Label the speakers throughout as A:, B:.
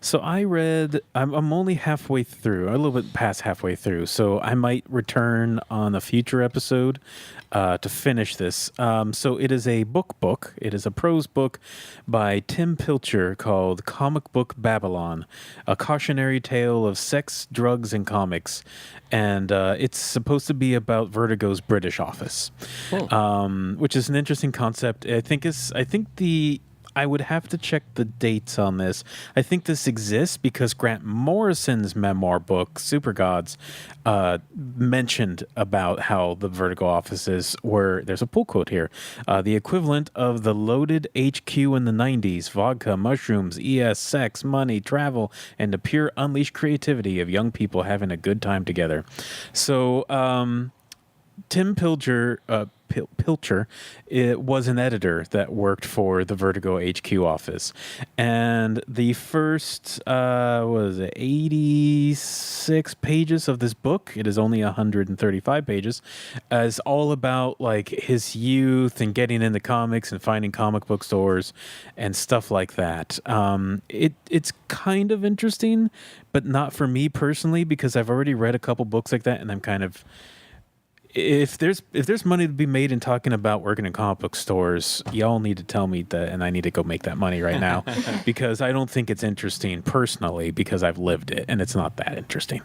A: So I'm only halfway through, a little bit past halfway through. So I might return on a future episode to finish this. So it is a book. It is a prose book by Tim Pilcher called Comic Book Babylon, a cautionary tale of sex, drugs, and comics. And it's supposed to be about Vertigo's British office, which is an interesting concept. I would have to check the dates on this. I think this exists because Grant Morrison's memoir book, Super Gods, mentioned about how the Vertigo offices were, there's a pull quote here, the equivalent of the loaded HQ in the 90s, vodka, mushrooms, ES, sex, money, travel, and the pure unleashed creativity of young people having a good time together. So, Tim Pilcher, it was an editor that worked for the Vertigo HQ office, and the first 86 pages of this book, it is only 135 pages, is all about like his youth and getting into comics and finding comic book stores and stuff like that. It's kind of interesting, but not for me personally, because I've already read a couple books like that, and I'm kind of, if there's money to be made in talking about working in comic book stores, y'all need to tell me that, and I need to go make that money right now, because I don't think it's interesting personally, because I've lived it and it's not that interesting.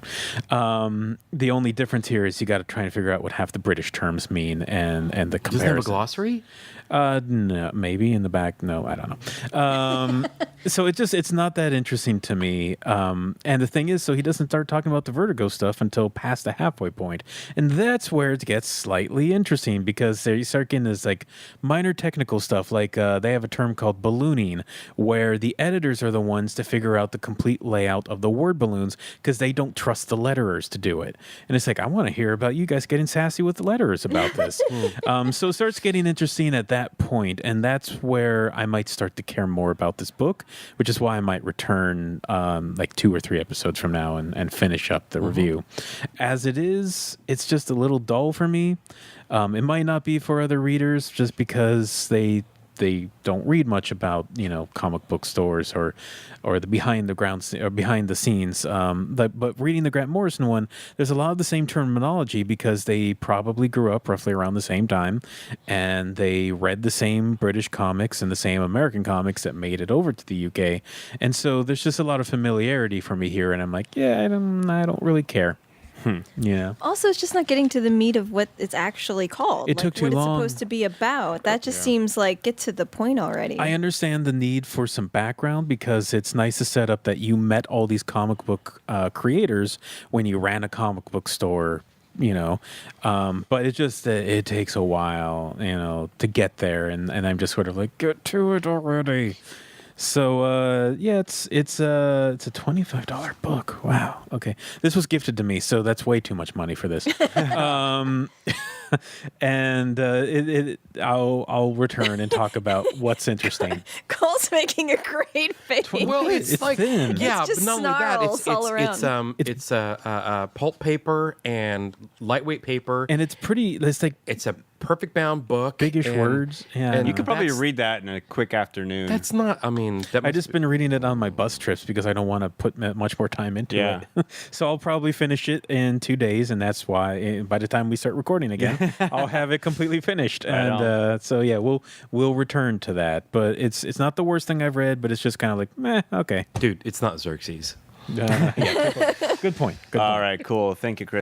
A: The only difference here is you got to try and figure out what half the British terms mean and the comparison.
B: Does it have a glossary?
A: No, maybe in the back. No, I don't know. So it's not that interesting to me. And the thing is, so he doesn't start talking about the Vertigo stuff until past the halfway point. And that's where it gets slightly interesting, because there you start getting this like minor technical stuff. Like they have a term called ballooning, where the editors are the ones to figure out the complete layout of the word balloons, because they don't trust the letterers to do it. And it's like, I want to hear about you guys getting sassy with the letterers about this. So it starts getting interesting at that point, and that's where I might start to care more about this book, which is why I might return like 2 or 3 episodes from now and finish up the review. As it is, it's just a little dull for me. It might not be for other readers, just because they don't read much about, comic book stores or the behind the scenes. But reading the Grant Morrison one, there's a lot of the same terminology, because they probably grew up roughly around the same time, and they read the same British comics and the same American comics that made it over to the UK. And so there's just a lot of familiarity for me here, and I'm like, yeah, I don't really care. Yeah.
C: Also, it's just not getting to the meat of what it's actually called.
A: It took too long.
C: What it's supposed to be about. That just seems like get to the point already.
A: I understand the need for some background, because it's nice to set up that you met all these comic book creators when you ran a comic book store, but it takes a while, to get there, and I'm just sort of like, get to it already. So it's a $25 book. Wow. Okay, this was gifted to me, so that's way too much money for this. And I'll return and talk about what's interesting.
C: Cole's making a great face.
B: Well, it's like
A: thin.
B: Yeah,
C: it's just
B: but not only that,
C: all around.
B: it's pulp paper and lightweight paper,
A: And it's pretty.
B: it's a perfect bound book,
A: biggish words. Yeah,
D: And you could probably
B: That's-
D: read that in a quick afternoon.
B: That's not. I mean,
A: I just been reading it on my bus trips, because I don't want to put much more time into
D: Yeah.
A: it. So I'll probably finish it in 2 days, and that's why by the time we start recording again, I'll have it completely finished.
D: Right
A: And so yeah, we'll return to that. But it's not the worst thing I've read, but it's just kind of like, meh, okay.
B: dude, it's not Xerxes.
A: Yeah, good point. Good point.
D: All right, cool. Thank you, Chris.